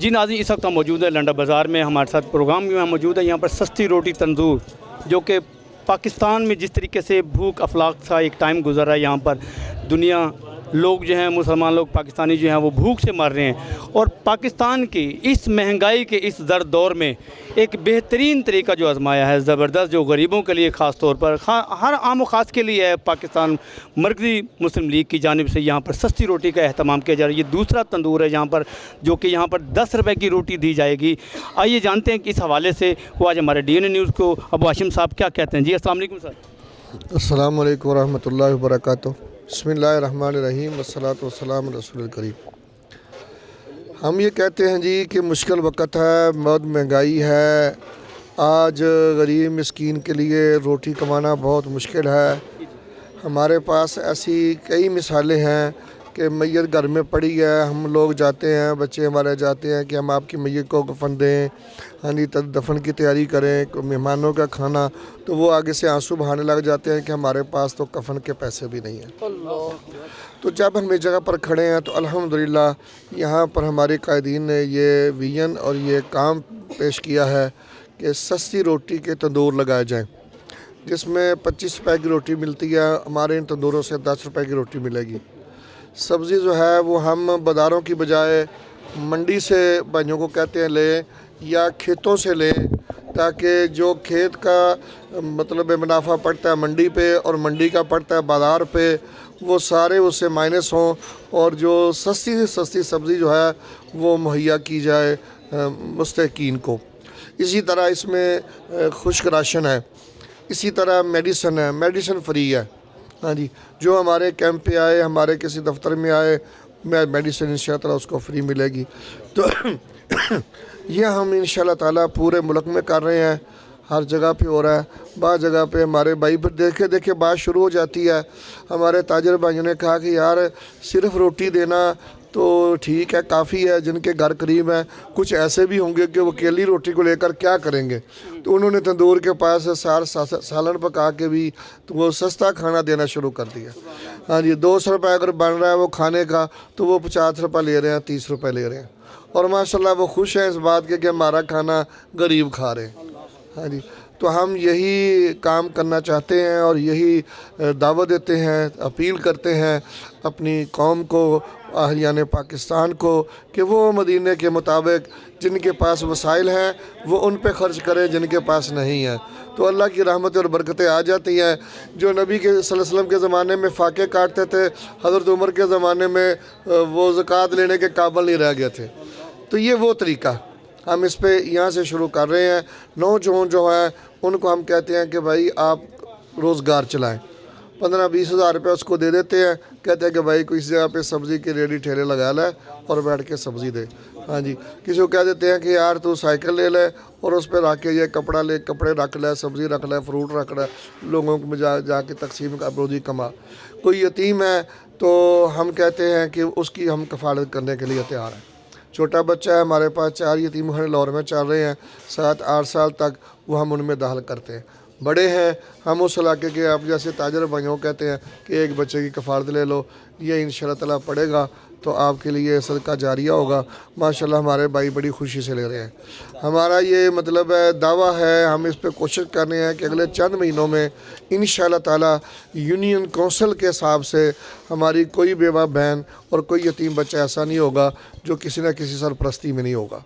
جی ناظرین، اس وقت ہم موجود ہے لنڈا بازار میں، ہمارے ساتھ پروگرام میں موجود ہے یہاں پر سستی روٹی تندور، جو کہ پاکستان میں جس طریقے سے بھوک افلاک کا ایک ٹائم گزر رہا ہے، یہاں پر دنیا لوگ جو ہیں، مسلمان لوگ پاکستانی جو ہیں وہ بھوک سے مر رہے ہیں، اور پاکستان کی اس مہنگائی کے اس زرد دور میں ایک بہترین طریقہ جو آزمایا ہے، زبردست، جو غریبوں کے لیے خاص طور پر ہر عام و خاص کے لیے ہے، پاکستان مرکزی مسلم لیگ کی جانب سے یہاں پر سستی روٹی کا اہتمام کیا جا رہا ہے۔ یہ دوسرا تندور ہے یہاں پر، جو کہ یہاں پر 10 روپے کی روٹی دی جائے گی۔ آئیے جانتے ہیں کہ اس حوالے سے وہ آج ہمارے ڈی این اے نیوز کو ابو ہاشم صاحب کیا کہتے ہیں۔ جی السلام علیکم سر۔ السلام علیکم ورحمۃ اللہ وبرکاتہ۔ بسم اللہ الرحمن الرحیم، والصلاۃ والسلام علی رسول الکریم۔ ہم یہ کہتے ہیں جی کہ مشکل وقت ہے، بہت مہنگائی ہے، آج غریب مسکین کے لیے روٹی کمانا بہت مشکل ہے۔ ہمارے پاس ایسی کئی مثالیں ہیں کہ میت گھر میں پڑی ہے، ہم لوگ جاتے ہیں، بچے ہمارے جاتے ہیں کہ ہم آپ کی میت کو کفن دیں، ہاں جی دفن کی تیاری کریں، مہمانوں کا کھانا، تو وہ آگے سے آنسو بہانے لگ جاتے ہیں کہ ہمارے پاس تو کفن کے پیسے بھی نہیں ہیں۔ تو جب ہم اس جگہ پر کھڑے ہیں تو الحمدللہ یہاں پر ہمارے قائدین نے یہ ویژن اور یہ کام پیش کیا ہے کہ سستی روٹی کے تندور لگائے جائیں، جس میں 25 روپے کی روٹی ملتی ہے، ہمارے ان تندوروں سے 10 روپے کی روٹی ملے گی۔ سبزی جو ہے وہ ہم بازاروں کی بجائے منڈی سے بھائیوں کو کہتے ہیں لیں، یا کھیتوں سے لیں، تاکہ جو کھیت کا مطلب منافع پڑتا ہے منڈی پہ اور منڈی کا پڑتا ہے بازار پہ، وہ سارے اس سے مائنس ہوں، اور جو سستی سے سستی سبزی جو ہے وہ مہیا کی جائے مستحقین کو۔ اسی طرح اس میں خشک راشن ہے، اسی طرح میڈیسن ہے، میڈیسن فری ہے، ہاں جی، جو ہمارے کیمپ پہ آئے، ہمارے کسی دفتر میں آئے، میڈیسن انشاءاللہ تعالیٰ اس کو فری ملے گی۔ تو یہ ہم انشاءاللہ تعالیٰ پورے ملک میں کر رہے ہیں، ہر جگہ پہ ہو رہا ہے۔ بعض جگہ پہ ہمارے بھائی پھر دیکھے بات شروع ہو جاتی ہے۔ ہمارے تاجر بھائیوں نے کہا کہ یار صرف روٹی دینا تو ٹھیک ہے، کافی ہے، جن کے گھر قریب ہیں کچھ ایسے بھی ہوں گے کہ وہ اکیلی روٹی کو لے کر کیا کریں گے، تو انہوں نے تندور کے پاس سالن پکا کے بھی تو وہ سستا کھانا دینا شروع کر دیا۔ ہاں جی، 200 روپے اگر بن رہا ہے وہ کھانے کا، تو وہ 50 روپے لے رہے ہیں، 30 روپے لے رہے ہیں، اور ماشاءاللہ وہ خوش ہیں اس بات کے کہ ہمارا کھانا غریب کھا رہے ہیں۔ ہاں جی، تو ہم یہی کام کرنا چاہتے ہیں اور یہی دعوت دیتے ہیں، اپیل کرتے ہیں اپنی قوم کو، اہلیان پاکستان کو، کہ وہ مدینے کے مطابق جن کے پاس وسائل ہیں وہ ان پہ خرچ کریں، جن کے پاس نہیں ہے تو اللہ کی رحمتیں اور برکتیں آ جاتی ہیں۔ جو نبی کے صلی اللہ علیہ وسلم کے زمانے میں فاقے کاٹتے تھے، حضرت عمر کے زمانے میں وہ زکوٰۃ لینے کے قابل نہیں رہ گئے تھے۔ تو یہ وہ طریقہ ہم اس پہ یہاں سے شروع کر رہے ہیں۔ نوجوان جو ہیں ان کو ہم کہتے ہیں کہ بھائی آپ روزگار چلائیں، 15-20 ہزار روپے اس کو دے دیتے ہیں، کہتے ہیں کہ بھائی کوئی اس جگہ پہ سبزی کے ریڈی ٹھیلے لگا لے اور بیٹھ کے سبزی دے۔ ہاں جی، کسی کو کہہ دیتے ہیں کہ یار تو سائیکل لے لے اور اس پہ رکھ کے یہ کپڑے رکھ لے، سبزی رکھ لے، فروٹ رکھ لے، لوگوں کو جا کے تقسیم کا روزی کما۔ کوئی یتیم ہے تو ہم کہتے ہیں کہ اس کی ہم کفالت کرنے کے لیے تیار ہیں۔ چھوٹا بچہ ہے، ہمارے پاس 4 یتیم خانے لاہور میں چل رہے ہیں، 7-8 سال تک وہ ہم ان میں داخل کرتے ہیں۔ بڑے ہیں ہم اس علاقے کے، آپ جیسے تاجر بھائیوں کہتے ہیں کہ ایک بچے کی کفالت لے لو، یہ انشاءاللہ تعالیٰ پڑے گا تو آپ کے لیے صدقہ جاریہ ہوگا۔ ماشاءاللہ ہمارے بھائی بڑی خوشی سے لے رہے ہیں۔ ہمارا یہ مطلب ہے، دعویٰ ہے، ہم اس پہ کوشش کر رہے ہیں کہ اگلے چند مہینوں میں انشاءاللہ تعالیٰ یونین کونسل کے حساب سے ہماری کوئی بیوہ بہن اور کوئی یتیم بچہ ایسا نہیں ہوگا جو کسی نہ کسی سرپرستی میں نہیں ہوگا۔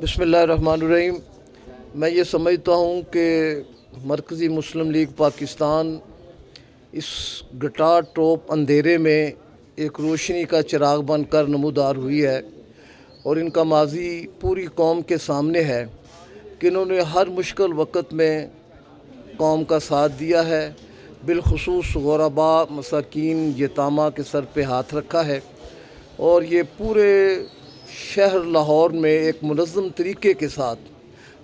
بسم اللہ الرحمن الرحیم۔ میں یہ سمجھتا ہوں کہ مرکزی مسلم لیگ پاکستان اس گٹار ٹوپ اندھیرے میں ایک روشنی کا چراغ بن کر نمودار ہوئی ہے، اور ان کا ماضی پوری قوم کے سامنے ہے کہ انہوں نے ہر مشکل وقت میں قوم کا ساتھ دیا ہے، بالخصوص غرباء، مساکین، یتامہ کے سر پہ ہاتھ رکھا ہے، اور یہ پورے شہر لاہور میں ایک منظم طریقے کے ساتھ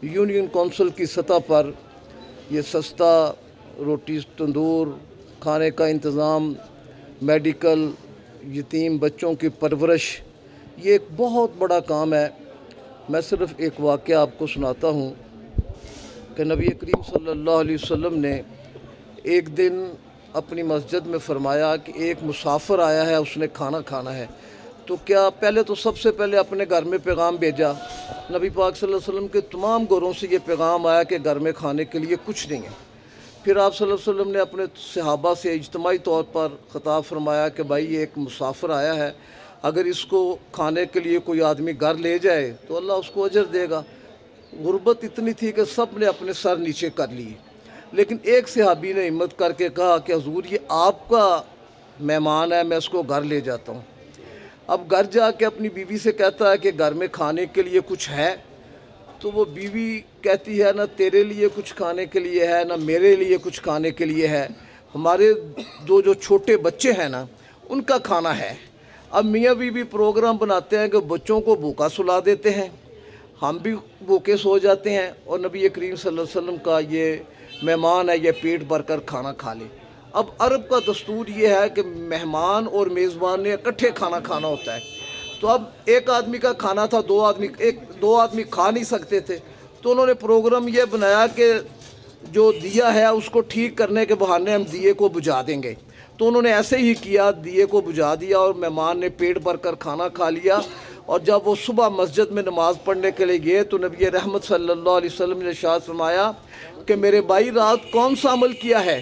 یونین کونسل کی سطح پر یہ سستا روٹی تندور، کھانے کا انتظام، میڈیکل، یتیم بچوں کی پرورش، یہ ایک بہت بڑا کام ہے۔ میں صرف ایک واقعہ آپ کو سناتا ہوں کہ نبی کریم صلی اللہ علیہ وسلم نے ایک دن اپنی مسجد میں فرمایا کہ ایک مسافر آیا ہے، اس نے کھانا کھانا ہے، تو کیا پہلے تو سب سے پہلے اپنے گھر میں پیغام بھیجا؟ نبی پاک صلی اللہ علیہ وسلم کے تمام گھروں سے یہ پیغام آیا کہ گھر میں کھانے کے لیے کچھ نہیں ہے۔ پھر آپ صلی اللہ علیہ وسلم نے اپنے صحابہ سے اجتماعی طور پر خطاب فرمایا کہ بھائی یہ ایک مسافر آیا ہے، اگر اس کو کھانے کے لیے کوئی آدمی گھر لے جائے تو اللہ اس کو اجر دے گا۔ غربت اتنی تھی کہ سب نے اپنے سر نیچے کر لیے، لیکن ایک صحابی نے ہمت کر کے کہا کہ حضور یہ آپ کا مہمان ہے، میں اس کو گھر لے جاتا ہوں۔ اب گھر جا کے اپنی بیوی سے کہتا ہے کہ گھر میں کھانے کے لیے کچھ ہے، تو وہ بیوی کہتی ہے نہ تیرے لیے کچھ کھانے کے لیے ہے، نہ میرے لیے کچھ کھانے کے لیے ہے، ہمارے دو جو چھوٹے بچے ہیں نا ان کا کھانا ہے۔ اب میاں بیوی پروگرام بناتے ہیں کہ بچوں کو بھوکا سلا دیتے ہیں، ہم بھی بھوکے سو جاتے ہیں، اور نبی کریم صلی اللہ علیہ وسلم کا یہ مہمان ہے یہ پیٹ بھر کر کھانا کھا لے۔ اب عرب کا دستور یہ ہے کہ مہمان اور میزبان نے اکٹھے کھانا کھانا ہوتا ہے، تو اب ایک آدمی کا کھانا تھا، دو آدمی کھا نہیں سکتے تھے، تو انہوں نے پروگرام یہ بنایا کہ جو دیا ہے اس کو ٹھیک کرنے کے بہانے ہم دیے کو بجھا دیں گے۔ تو انہوں نے ایسے ہی کیا، دیے کو بجھا دیا اور مہمان نے پیٹ بھر کر کھانا کھا لیا۔ اور جب وہ صبح مسجد میں نماز پڑھنے کے لیے گئے تو نبی رحمت صلی اللہ علیہ وسلم نے ارشاد فرمایا کہ میرے بھائی رات کون سا عمل کیا ہے؟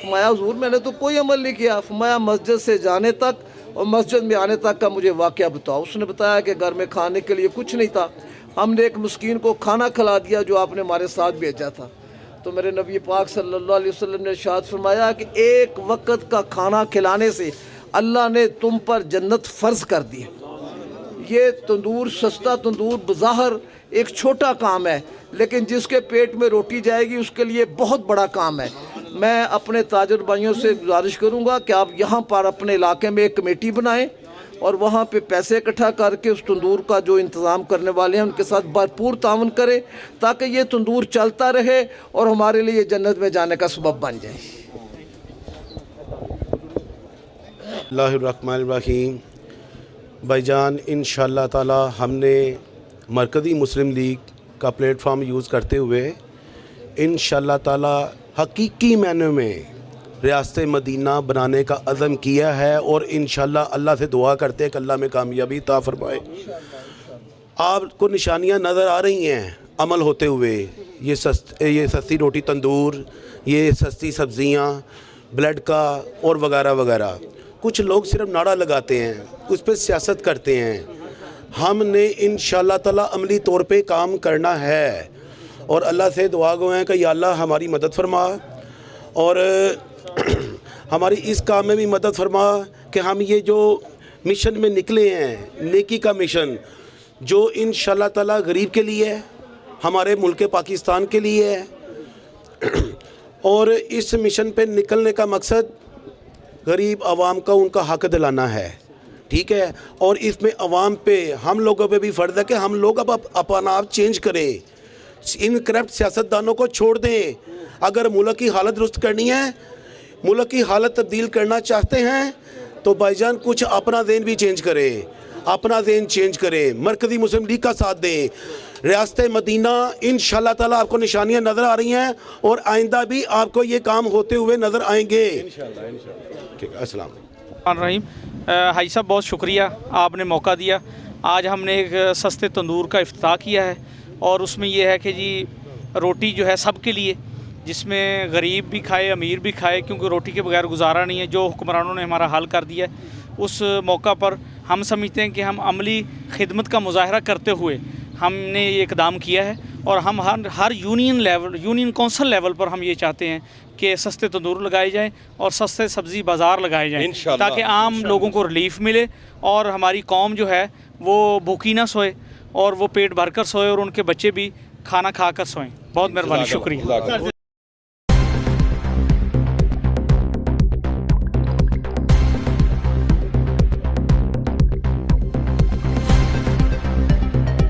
فرمایا حضور میں نے تو کوئی عمل نہیں کیا۔ فرمایا مسجد سے جانے تک اور مسجد میں آنے تک کا مجھے واقعہ بتاؤ۔ اس نے بتایا کہ گھر میں کھانے کے لیے کچھ نہیں تھا، ہم نے ایک مسکین کو کھانا کھلا دیا جو آپ نے ہمارے ساتھ بھیجا تھا۔ تو میرے نبی پاک صلی اللہ علیہ وسلم نے ارشاد فرمایا کہ ایک وقت کا کھانا کھلانے سے اللہ نے تم پر جنت فرض کر دی۔ یہ تندور، سستا تندور بظاہر ایک چھوٹا کام ہے، لیکن جس کے پیٹ میں روٹی جائے گی اس کے لیے بہت بڑا کام ہے۔ میں اپنے تاجر بھائیوں سے گزارش کروں گا کہ آپ یہاں پر اپنے علاقے میں ایک کمیٹی بنائیں اور وہاں پہ پیسے اکٹھا کر کے اس تندور کا جو انتظام کرنے والے ہیں ان کے ساتھ بھرپور تعاون کریں تاکہ یہ تندور چلتا رہے اور ہمارے لیے جنت میں جانے کا سبب بن جائے۔ اللہ الرحمن الرحیم۔ بھائی جان انشاءاللہ تعالی ہم نے مرکزی مسلم لیگ کا پلیٹ فارم یوز کرتے ہوئے انشاءاللہ تعالی حقیقی معنی میں ریاست مدینہ بنانے کا عزم کیا ہے، اور انشاءاللہ اللہ سے دعا کرتے ہیں کہ اللہ میں کامیابی عطا فرمائے۔ آپ کو نشانیاں نظر آ رہی ہیں عمل ہوتے ہوئے، یہ سستی روٹی تندور، یہ سستی سبزیاں، بلیڈ کا اور وغیرہ وغیرہ۔ کچھ لوگ صرف نعرہ لگاتے ہیں، اس پہ سیاست کرتے ہیں۔ ہم نے انشاءاللہ تعالی عملی طور پہ کام کرنا ہے، اور اللہ سے دعا گو ہیں کہ یا اللہ ہماری مدد فرما، اور ہماری اس کام میں بھی مدد فرما کہ ہم یہ جو مشن میں نکلے ہیں، نیکی کا مشن، جو انشاءاللہ تعالی غریب کے لیے ہے، ہمارے ملک پاکستان کے لیے ہے، اور اس مشن پہ نکلنے کا مقصد غریب عوام کا ان کا حق دلانا ہے، ٹھیک ہے؟ اور اس میں عوام پہ، ہم لوگوں پہ بھی فرض ہے کہ ہم لوگ اب اپنا آپ چینج کریں، ان کرپٹ سیاستدانوں کو چھوڑ دیں۔ اگر ملک کی حالت درست کرنی ہے، ملک کی حالت تبدیل کرنا چاہتے ہیں تو بھائی جان کچھ اپنا ذہن بھی چینج کریں، اپنا ذہن چینج کریں، مرکزی مسلم لیگ کا ساتھ دیں۔ ریاست مدینہ انشاءاللہ تعالیٰ آپ کو نشانیاں نظر آ رہی ہیں، اور آئندہ بھی آپ کو یہ کام ہوتے ہوئے نظر آئیں گے انشاءاللہ۔ ٹھیک ہے، السلام علیکم۔ رحیم حاجی صاحب بہت شکریہ، آپ نے موقع دیا۔ آج ہم نے ایک سستے تندور کا افتتاح کیا ہے، اور اس میں یہ ہے کہ جی روٹی جو ہے سب کے لیے، جس میں غریب بھی کھائے امیر بھی کھائے، کیونکہ روٹی کے بغیر گزارا نہیں ہے، جو حکمرانوں نے ہمارا حل کر دیا ہے۔ اس موقع پر ہم سمجھتے ہیں کہ ہم عملی خدمت کا مظاہرہ کرتے ہوئے ہم نے یہ اقدام کیا ہے، اور ہم ہر یونین کونسل لیول پر ہم یہ چاہتے ہیں کہ سستے تندور لگائے جائیں اور سستے سبزی بازار لگائے جائیں، تاکہ عام لوگوں کو ریلیف ملے اور ہماری قوم جو ہے وہ بھوکی نہ سوئے، اور وہ پیٹ بھر کر سوئے، اور ان کے بچے بھی کھانا کھا کر سوئیں۔ بہت مہربانی، شکریہ۔